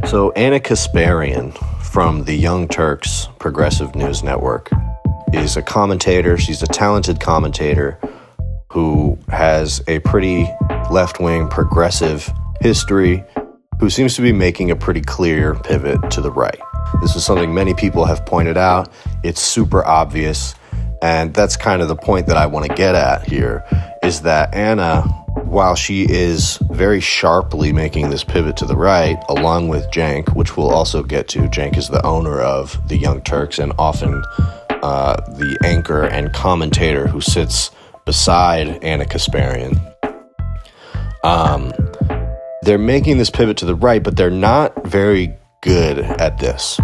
So Anna Kasparian from the Young Turks Progressive News Network is a commentator. She's a talented commentator who has a pretty left-wing progressive history, who seems to be making a pretty clear pivot to the right. This is something many people have pointed out. It's super obvious, and that's kind of the point that I want to get at here, is that Anna, while she is very sharply making this pivot to the right, along with Cenk, which we'll also get to. Cenk is the owner of the Young Turks and often the anchor and commentator who sits beside Anna Kasparian. They're making this pivot to the right, but they're not very good at this.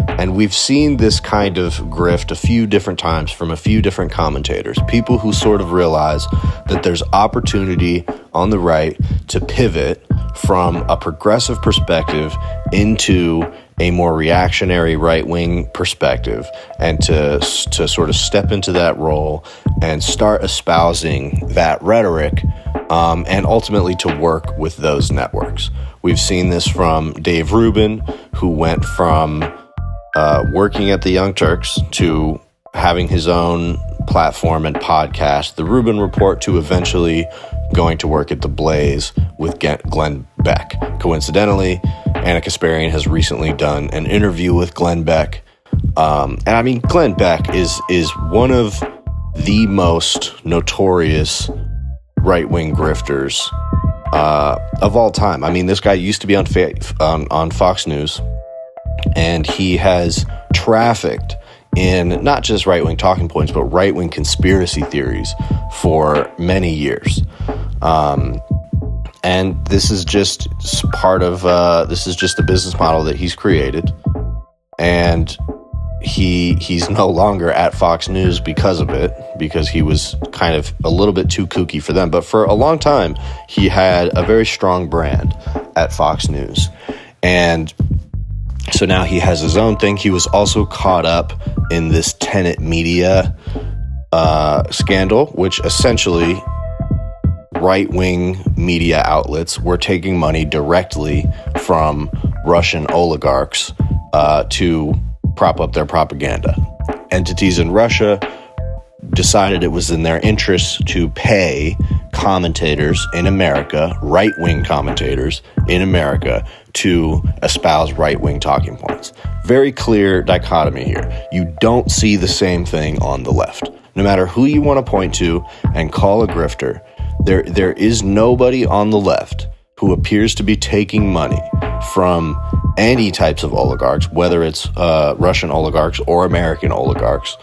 And we've seen this kind of grift a few different times from a few different commentators, people who sort of realize that there's opportunity on the right to pivot from a progressive perspective into a more reactionary right-wing perspective, and to sort of step into that role and start espousing that rhetoric, and ultimately to work with those networks. We've seen this from Dave Rubin, who went from working at the Young Turks to having his own platform and podcast, The Rubin Report, to eventually going to work at The Blaze with Glenn Beck. Coincidentally, Anna Kasparian has recently done an interview with Glenn Beck. And I mean, Glenn Beck is one of the most notorious right-wing grifters of all time. I mean, this guy used to be on Fox News, and he has trafficked in not just right-wing talking points, but right-wing conspiracy theories for many years. And this is just part of, this is just the business model that he's created. And he's no longer at Fox News because of it, because he was kind of a little bit too kooky for them. But for a long time, he had a very strong brand at Fox News. And so now he has his own thing. He was also caught up in this Tenet Media scandal, which essentially right-wing media outlets were taking money directly from Russian oligarchs to prop up their propaganda. Entities in Russia decided it was in their interest to pay commentators in America, right-wing commentators in America, to espouse right-wing talking points. Very clear dichotomy here. You don't see the same thing on the left. No matter who you want to point to and call a grifter, there is nobody on the left who appears to be taking money from any types of oligarchs, whether it's Russian oligarchs or American oligarchs,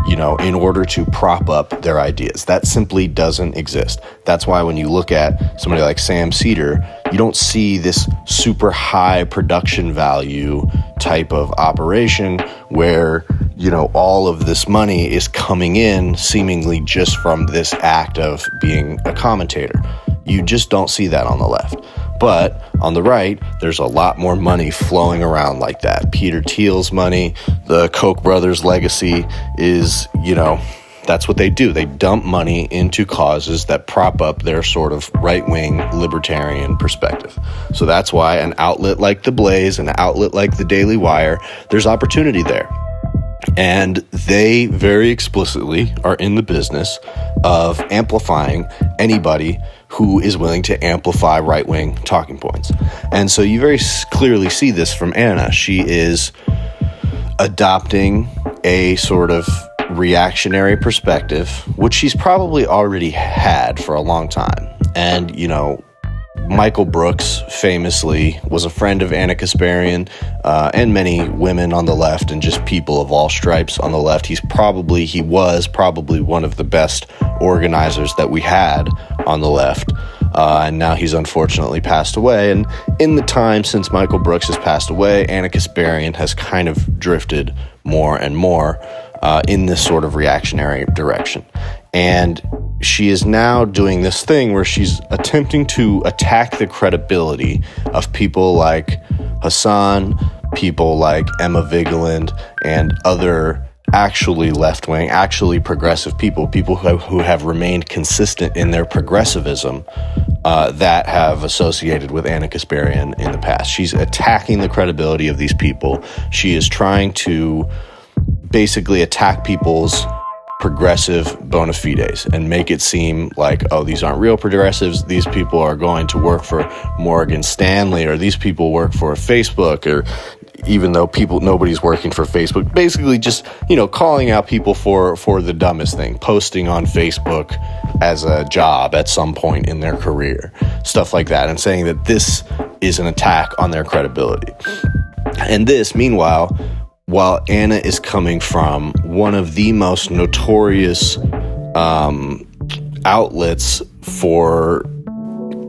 in order to prop up their ideas. That simply doesn't exist. That's why when you look at somebody like Sam Seder, you don't see this super high production value type of operation where, all of this money is coming in seemingly just from this act of being a commentator. You just don't see that on the left. But on the right, there's a lot more money flowing around like that. Peter Thiel's money, the Koch brothers' legacy is, that's what they do. They dump money into causes that prop up their sort of right-wing libertarian perspective. So that's why an outlet like The Blaze, an outlet like The Daily Wire, there's opportunity there. And they very explicitly are in the business of amplifying anybody who is willing to amplify right-wing talking points. And so you very clearly see this from Anna. She is adopting a sort of reactionary perspective, which she's probably already had for a long time. And, Michael Brooks famously was a friend of Anna Kasparian, and many women on the left and just people of all stripes on the left. He was probably one of the best organizers that we had on the left. And now he's unfortunately passed away. And in the time since Michael Brooks has passed away, Anna Kasparian has kind of drifted more and more in this sort of reactionary direction. And she is now doing this thing where she's attempting to attack the credibility of people like Hassan, people like Emma Vigeland, and other actually left-wing, actually progressive people who have remained consistent in their progressivism that have associated with Anna Kasparian in the past. She's attacking the credibility of these people. She is trying to basically attack people's progressive bona fides and make it seem like, oh, these aren't real progressives. These people are going to work for Morgan Stanley, or these people work for Facebook, or even though nobody's working for Facebook. Basically just, calling out people for the dumbest thing, posting on Facebook as a job at some point in their career, stuff like that, and saying that this is an attack on their credibility. And this, meanwhile, while Anna is coming from one of the most notorious outlets for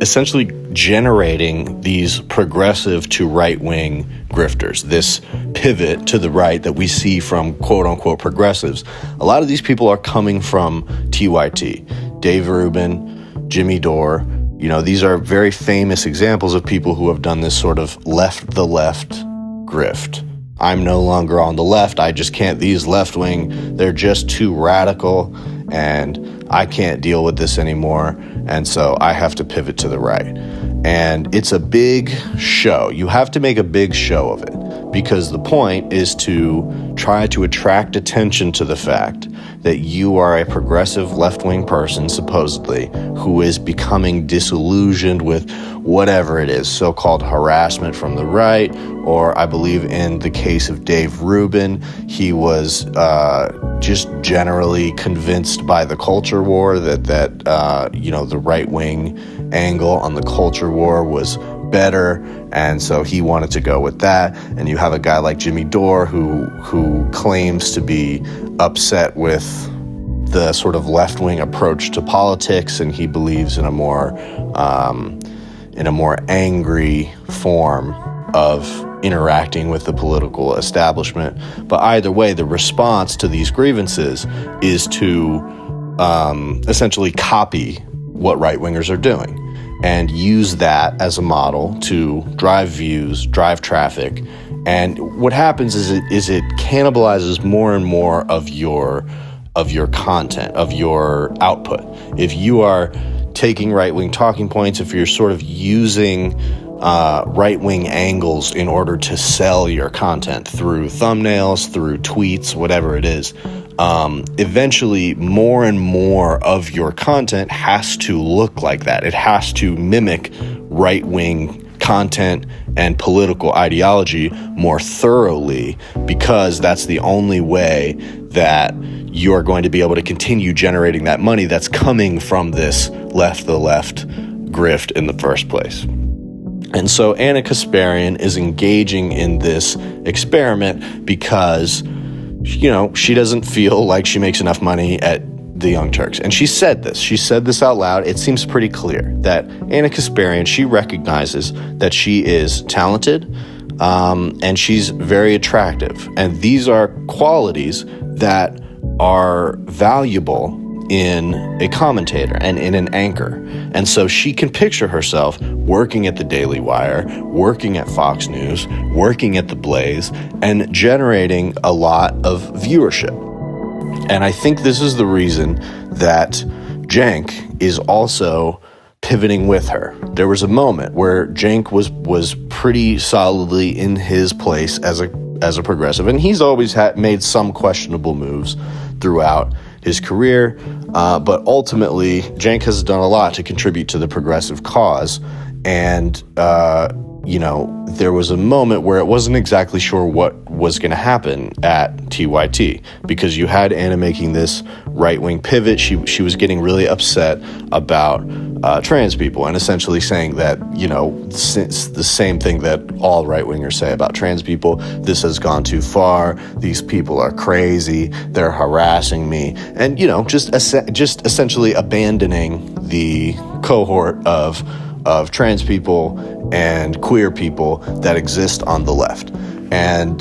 essentially generating these progressive to right-wing grifters, this pivot to the right that we see from quote-unquote progressives. A lot of these people are coming from TYT, Dave Rubin, Jimmy Dore. These are very famous examples of people who have done this sort of left grift. I'm no longer on the left. I just can't. These left-wing, they're just too radical, and I can't deal with this anymore. And so I have to pivot to the right. And it's a big show. You have to make a big show of it, because the point is to try to attract attention to the fact that you are a progressive left-wing person, supposedly, who is becoming disillusioned with whatever it is, so-called harassment from the right, or I believe in the case of Dave Rubin, he was just generally convinced by the culture war that the right-wing angle on the culture war was better, and so he wanted to go with that. And you have a guy like Jimmy Dore who claims to be upset with the sort of left-wing approach to politics, and he believes in a more angry form of interacting with the political establishment. But either way, the response to these grievances is to essentially copy what right-wingers are doing and use that as a model to drive views, drive traffic. And what happens is it cannibalizes more and more of your content, of your output. If you are taking right-wing talking points, if you're sort of using right-wing angles in order to sell your content through thumbnails, through tweets, whatever it is, eventually more and more of your content has to look like that. It has to mimic right-wing content and political ideology more thoroughly, because that's the only way that you're going to be able to continue generating that money that's coming from this left grift in the first place. And so Anna Kasparian is engaging in this experiment because, she doesn't feel like she makes enough money at the Young Turks. And she said this out loud. It seems pretty clear that Anna Kasparian, she recognizes that she is talented, and she's very attractive. And these are qualities that are valuable in a commentator and in an anchor. And so she can picture herself working at the Daily Wire, working at Fox News, working at The Blaze, and generating a lot of viewership. And I think this is the reason that Cenk is also pivoting with her. There was a moment where Cenk was pretty solidly in his place as a progressive, and he's always made some questionable moves throughout his career, but ultimately Cenk has done a lot to contribute to the progressive cause. And there was a moment where it wasn't exactly sure what was going to happen at TYT, because you had Anna making this right-wing pivot. She was getting really upset about trans people, and essentially saying that, since the same thing that all right-wingers say about trans people, this has gone too far, these people are crazy, they're harassing me, and, just essentially abandoning the cohort of trans people and queer people that exist on the left. And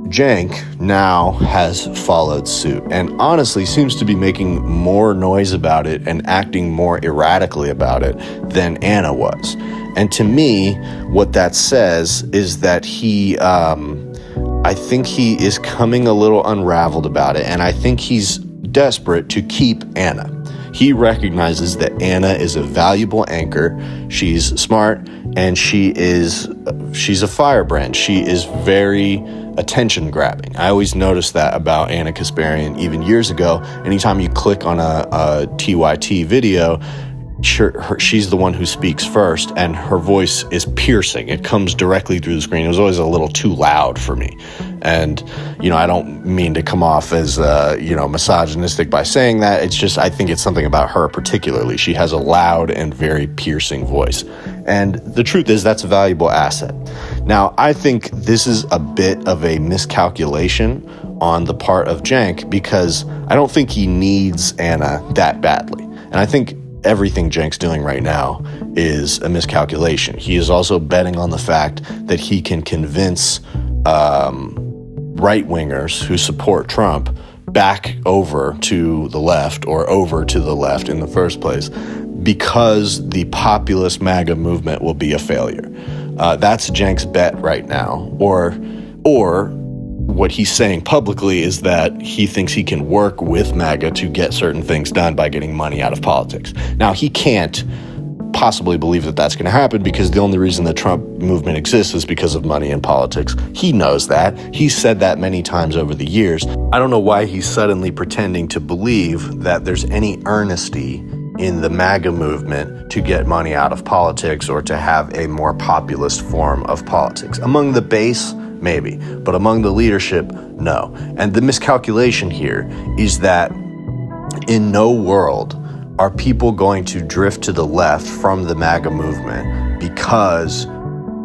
Cenk now has followed suit, and honestly seems to be making more noise about it and acting more erratically about it than Anna was. And to me, what that says is that he I think he is coming a little unraveled about it, and I think he's desperate to keep Anna. He recognizes that Anna is a valuable anchor. She's smart, and she's a firebrand. She is very attention grabbing. I always noticed that about Anna Kasparian even years ago. Anytime you click on a TYT video, she's the one who speaks first, and her voice is piercing. It comes directly through the screen. It was always a little too loud for me. And, I don't mean to come off as, misogynistic by saying that. It's just, I think it's something about her particularly. She has a loud and very piercing voice. And the truth is, that's a valuable asset. Now, I think this is a bit of a miscalculation on the part of Cenk, because I don't think he needs Anna that badly. And I think everything Cenk's doing right now is a miscalculation. He is also betting on the fact that he can convince right-wingers who support Trump back over to the left, or over to the left in the first place, because the populist MAGA movement will be a failure. That's Cenk's bet right now. Or what he's saying publicly is that he thinks he can work with MAGA to get certain things done by getting money out of politics. Now, he can't possibly believe that that's going to happen, because the only reason the Trump movement exists is because of money in politics. He knows that. He's said that many times over the years. I don't know why he's suddenly pretending to believe that there's any earnesty in the MAGA movement to get money out of politics, or to have a more populist form of politics. Among the base, maybe, but among the leadership, no. And the miscalculation here is that in no world are people going to drift to the left from the MAGA movement because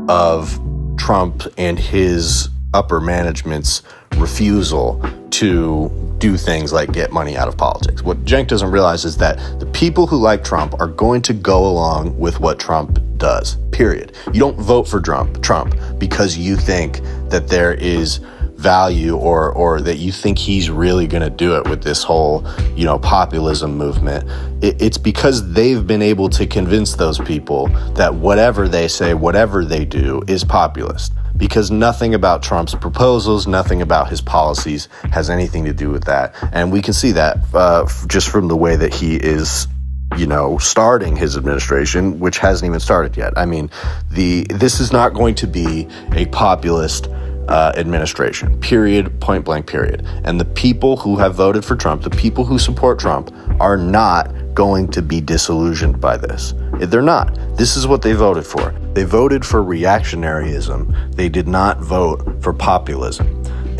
of Trump and his upper management's refusal to do things like get money out of politics. What Cenk doesn't realize is that the people who like Trump are going to go along with what Trump does, period. You don't vote for Trump because you think that there is value, or that you think he's really going to do it with this whole, populism movement. It's because they've been able to convince those people that whatever they say, whatever they do is populist, because nothing about Trump's proposals, nothing about his policies has anything to do with that. And we can see that just from the way that he is starting his administration, which hasn't even started yet. I mean, this is not going to be a populist administration, period, point blank, period. And the people who have voted for Trump, the people who support Trump, are not going to be disillusioned by this. They're not. This is what they voted for. They voted for reactionaryism. They did not vote for populism.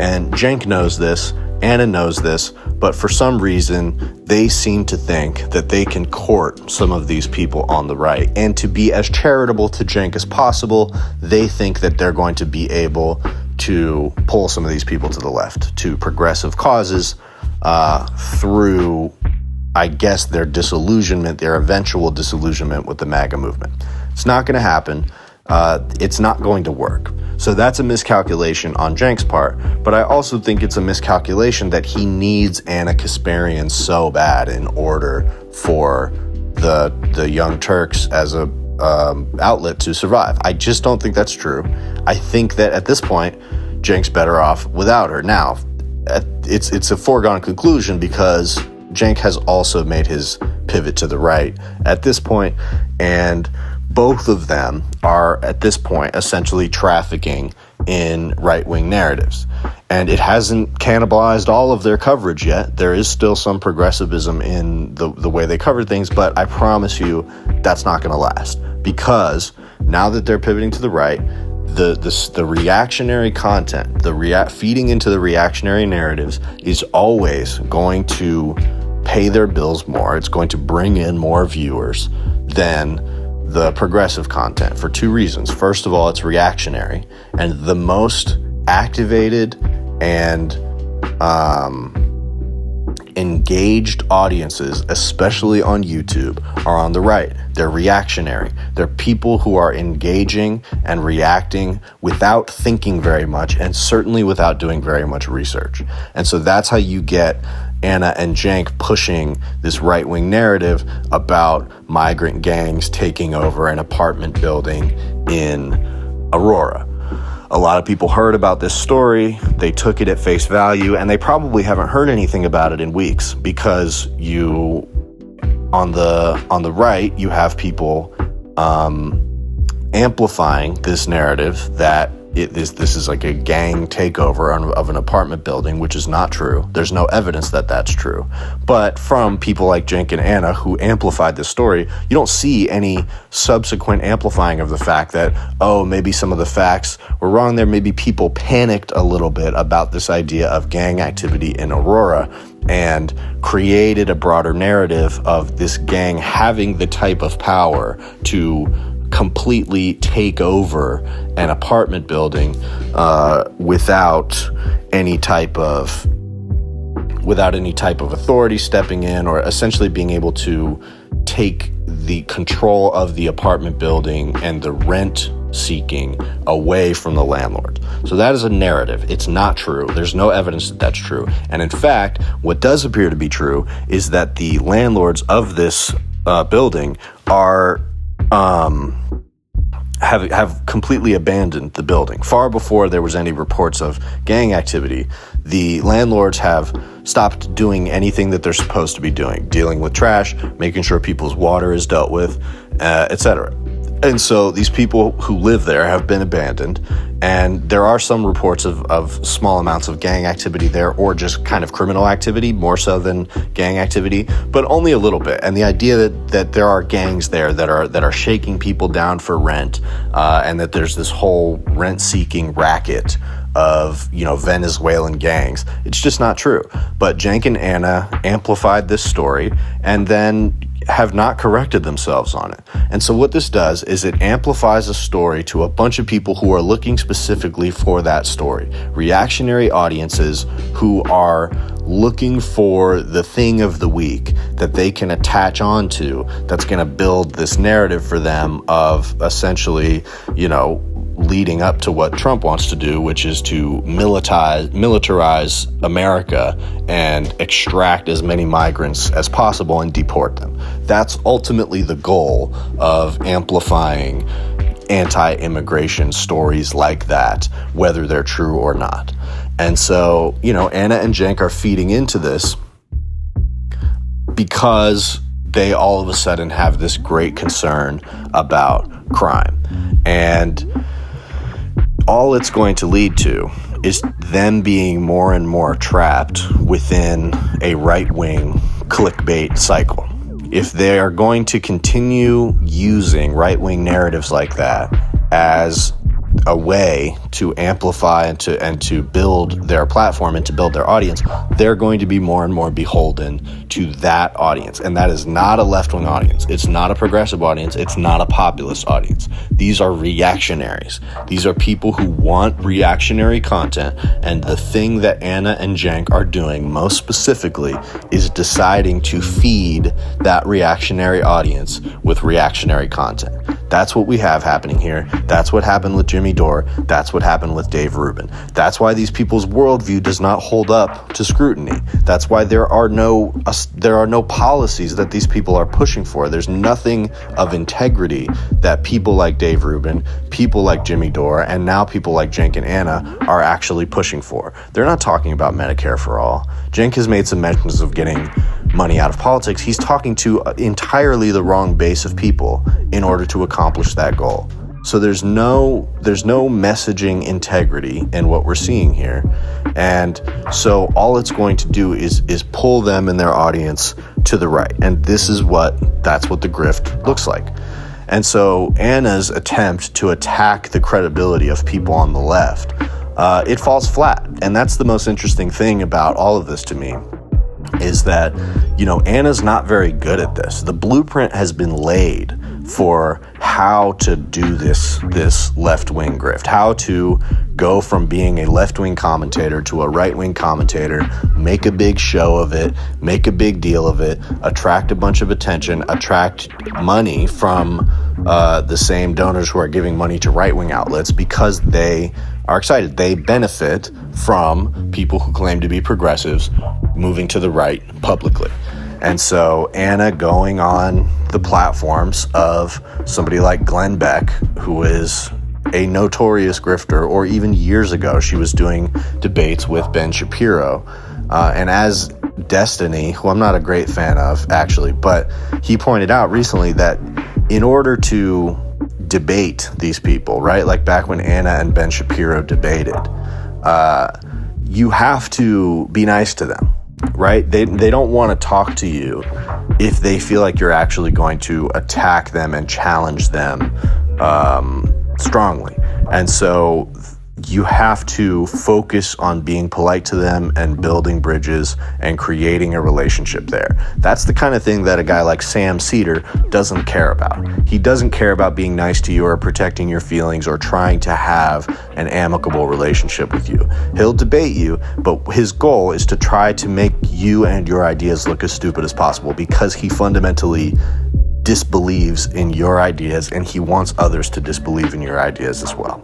And Cenk knows this, Anna knows this, but for some reason, they seem to think that they can court some of these people on the right. And to be as charitable to Cenk as possible, they think that they're going to be able to pull some of these people to the left, to progressive causes, through, I guess, their eventual disillusionment with the MAGA movement. It's not going to happen. It's not going to work. So that's a miscalculation on Cenk's part, but I also think it's a miscalculation that he needs Anna Kasparian so bad in order for the Young Turks as a outlet to survive. I just don't think that's true. I think that at this point, Cenk's better off without her. Now, it's a foregone conclusion, because Cenk has also made his pivot to the right at this point, and both of them are at this point essentially trafficking in right-wing narratives. And it hasn't cannibalized all of their coverage yet. There is still some progressivism in the way they cover things, but I promise you that's not going to last, because now that they're pivoting to the right, the reactionary content, feeding into the reactionary narratives is always going to pay their bills more. It's going to bring in more viewers than the progressive content, for two reasons. First of all, it's reactionary, and the most activated and engaged audiences, especially on YouTube, are on the right. They're reactionary. They're people who are engaging and reacting without thinking very much, and certainly without doing very much research. And so that's how you get Anna and Cenk pushing this right-wing narrative about migrant gangs taking over an apartment building in Aurora. A lot of people heard about this story, they took it at face value, and they probably haven't heard anything about it in weeks, because you, on the right, you have people amplifying this narrative that this is like a gang takeover of an apartment building, which is not true. There's no evidence that that's true. But from people like Cenk and Anna, who amplified this story, you don't see any subsequent amplifying of the fact that, oh, maybe some of the facts were wrong there. Maybe people panicked a little bit about this idea of gang activity in Aurora and created a broader narrative of this gang having the type of power to completely take over an apartment building without any type of authority stepping in, or essentially being able to take the control of the apartment building and the rent seeking away from the landlord. So that is a narrative. It's not true. There's no evidence that that's true. And in fact, what does appear to be true is that the landlords of this building are have completely abandoned the building. Far before there was any reports of gang activity, the landlords have stopped doing anything that they're supposed to be doing, dealing with trash, making sure people's water is dealt with, etc. And so these people who live there have been abandoned, and there are some reports of small amounts of gang activity there, or just kind of criminal activity, more so than gang activity, but only a little bit. And the idea that there are gangs there that are shaking people down for rent, and that there's this whole rent-seeking racket of, Venezuelan gangs, it's just not true. But Cenk and Anna amplified this story and then have not corrected themselves on it. And so what this does is it amplifies a story to a bunch of people who are looking specifically for that story. Reactionary audiences who are looking for the thing of the week that they can attach onto, that's going to build this narrative for them of essentially, leading up to what Trump wants to do, which is to militarize America and extract as many migrants as possible and deport them. That's ultimately the goal of amplifying anti-immigration stories like that, whether they're true or not. And so, Anna and Cenk are feeding into this because they all of a sudden have this great concern about crime. And all it's going to lead to is them being more and more trapped within a right-wing clickbait cycle. If they are going to continue using right-wing narratives like that as a way to amplify and to build their platform and to build their audience, they're going to be more and more beholden to that audience. And that is not a left-wing audience. It's not a progressive audience. It's not a populist audience. These are reactionaries. These are people who want reactionary content. And the thing that Anna and Cenk are doing most specifically is deciding to feed that reactionary audience with reactionary content. That's what we have happening here. That's what happened with Jimmy Dore. That's what happened with Dave Rubin. That's why these people's worldview does not hold up to scrutiny. That's why there are no policies that these people are pushing for. There's nothing of integrity that people like Dave Rubin, people like Jimmy Dore, and now people like Cenk and Anna are actually pushing for. They're not talking about Medicare for all. Cenk has made some mentions of getting money out of politics. He's talking to entirely the wrong base of people in order to accomplish that goal. So there's no messaging integrity in what we're seeing here. And so all it's going to do is pull them and their audience to the right. And that's what the grift looks like. And so Anna's attempt to attack the credibility of people on the left, it falls flat. And that's the most interesting thing about all of this to me, is that, Anna's not very good at this. The blueprint has been laid for how to do this left-wing grift, how to go from being a left-wing commentator to a right-wing commentator, make a big show of it, make a big deal of it, attract a bunch of attention, attract money from the same donors who are giving money to right-wing outlets because they are excited. They benefit from people who claim to be progressives moving to the right publicly. And so Anna going on the platforms of somebody like Glenn Beck, who is a notorious grifter, or even years ago, she was doing debates with Ben Shapiro. And as Destiny, who I'm not a great fan of, actually, but he pointed out recently that in order to debate these people, right, like back when Anna and Ben Shapiro debated, you have to be nice to them, right? They don't want to talk to you if they feel like you're actually going to attack them and challenge them strongly. And so you have to focus on being polite to them and building bridges and creating a relationship there. That's the kind of thing that a guy like Sam Seder doesn't care about. He doesn't care about being nice to you or protecting your feelings or trying to have an amicable relationship with you. He'll debate you, but his goal is to try to make you and your ideas look as stupid as possible, because he fundamentally disbelieves in your ideas, and he wants others to disbelieve in your ideas as well.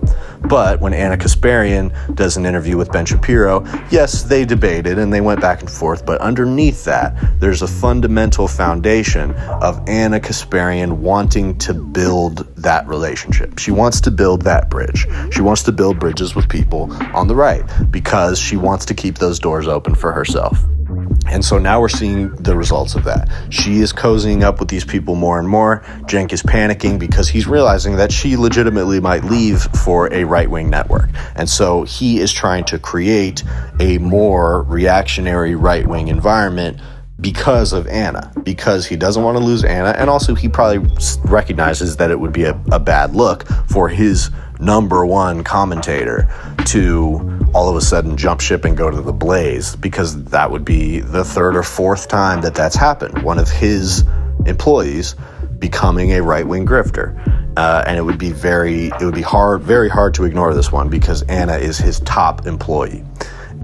But when Anna Kasparian does an interview with Ben Shapiro, yes, they debated and they went back and forth, but underneath that, there's a fundamental foundation of Anna Kasparian wanting to build that relationship. She wants to build that bridge. She wants to build bridges with people on the right because she wants to keep those doors open for herself. And so now we're seeing the results of that. She is cozying up with these people more and more. Cenk is panicking because he's realizing that she legitimately might leave for a right-wing network. And so he is trying to create a more reactionary right-wing environment because of Anna, because he doesn't want to lose Anna. And also he probably recognizes that it would be a bad look for his number one commentator to all of a sudden jump ship and go to the Blaze, because that would be the third or fourth time that that's happened. One of his employees becoming a right-wing grifter. And it would be very hard to ignore this one, because Anna is his top employee.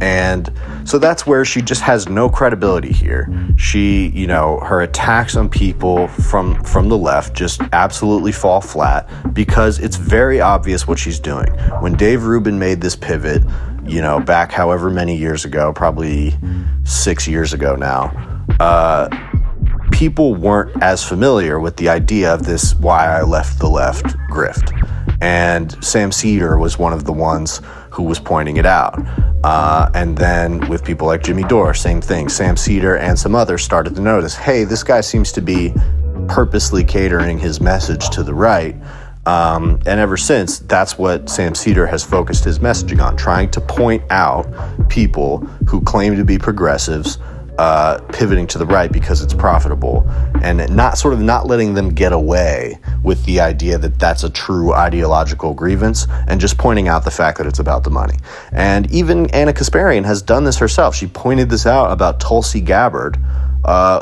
And so that's where she just has no credibility here. She, her attacks on people from the left just absolutely fall flat, because it's very obvious what she's doing. When Dave Rubin made this pivot, back however many years ago, probably 6 years ago now, people weren't as familiar with the idea of this "why I left the left" grift. And Sam Seder was one of the ones who was pointing it out. And then with people like Jimmy Dore, same thing. Sam Seder and some others started to notice, hey, this guy seems to be purposely catering his message to the right. And ever since, that's what Sam Seder has focused his messaging on, trying to point out people who claim to be progressives, pivoting to the right because it's profitable, and not letting them get away with the idea that that's a true ideological grievance, and just pointing out the fact that it's about the money. And even Anna Kasparian has done this herself. She pointed this out about Tulsi Gabbard,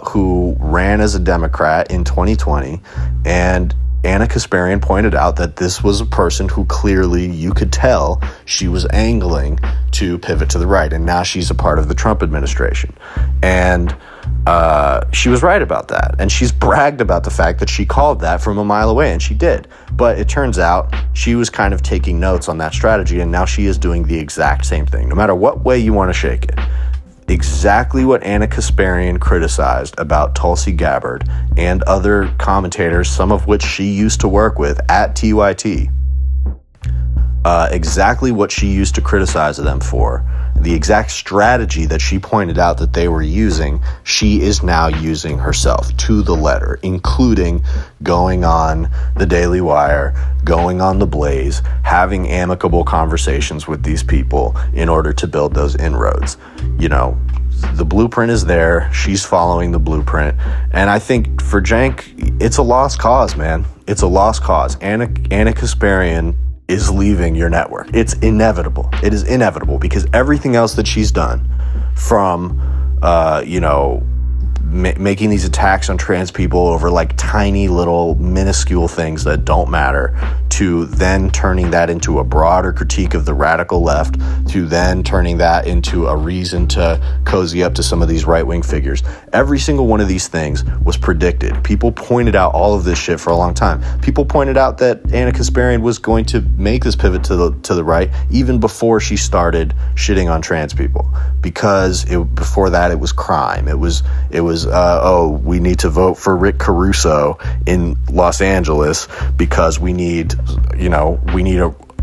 who ran as a Democrat in 2020, and Anna Kasparian pointed out that this was a person who clearly, you could tell, she was angling to pivot to the right, and now she's a part of the Trump administration. And she was right about that, and she's bragged about the fact that she called that from a mile away, and she did. But it turns out she was kind of taking notes on that strategy, and now she is doing the exact same thing, no matter what way you want to shake it. Exactly what Anna Kasparian criticized about Tulsi Gabbard and other commentators, some of which she used to work with at TYT. Exactly what she used to criticize them for, the exact strategy that she pointed out that they were using, she is now using herself to the letter, including going on the Daily Wire, going on the Blaze, having amicable conversations with these people in order to build those inroads. The blueprint is there. She's following the blueprint. And I think for Cenk, it's a lost cause, man. It's a lost cause. Anna Kasparian is leaving your network. It's inevitable. It is inevitable, because everything else that she's done, from making these attacks on trans people over like tiny little minuscule things that don't matter, to then turning that into a broader critique of the radical left, to then turning that into a reason to cozy up to some of these right-wing figures. Every single one of these things was predicted. People pointed out all of this shit for a long time. People pointed out that Anna Kasparian was going to make this pivot to the right even before she started shitting on trans people, because before that it was crime. It was we need to vote for Rick Caruso in Los Angeles because we need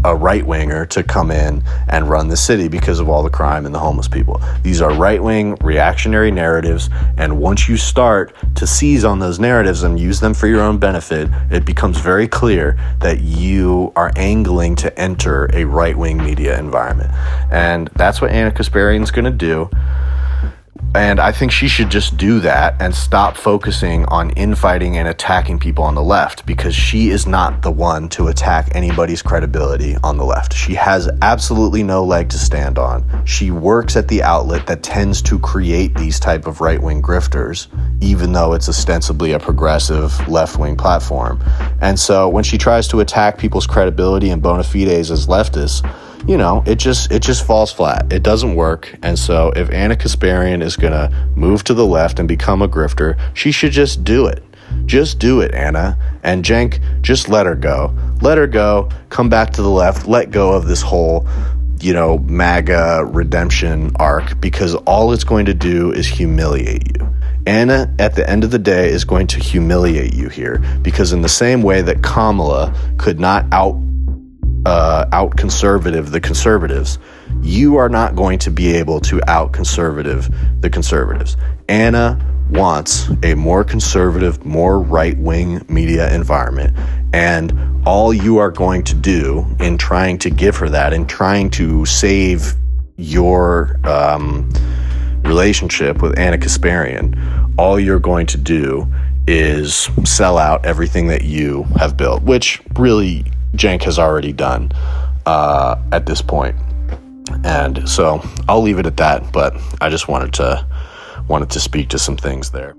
a right-winger to come in and run the city because of all the crime and the homeless people. These are right-wing reactionary narratives, and once you start to seize on those narratives and use them for your own benefit, it becomes very clear that you are angling to enter a right-wing media environment. And that's what Anna Kasparian's going to do. And I think she should just do that and stop focusing on infighting and attacking people on the left, because she is not the one to attack anybody's credibility on the left. She has absolutely no leg to stand on. She works at the outlet that tends to create these type of right-wing grifters, even though it's ostensibly a progressive left-wing platform. And so when she tries to attack people's credibility and bona fides as leftists, you know, it just falls flat. It doesn't work. And so if Anna Kasparian is going to move to the left and become a grifter, she should just do it. Just do it, Anna. And Cenk, just let her go. Let her go. Come back to the left. Let go of this whole, you know, MAGA redemption arc, because all it's going to do is humiliate you. Anna, at the end of the day, is going to humiliate you here, because in the same way that Kamala could not out conservative the conservatives, you are not going to be able to out conservative the conservatives. Anna wants a more conservative, more right-wing media environment, and all you are going to do in trying to give her that, and trying to save your relationship with Anna Kasparian, all you're going to do is sell out everything that you have built, which really Cenk has already done at this point. And so I'll leave it at that, but I just wanted to speak to some things there.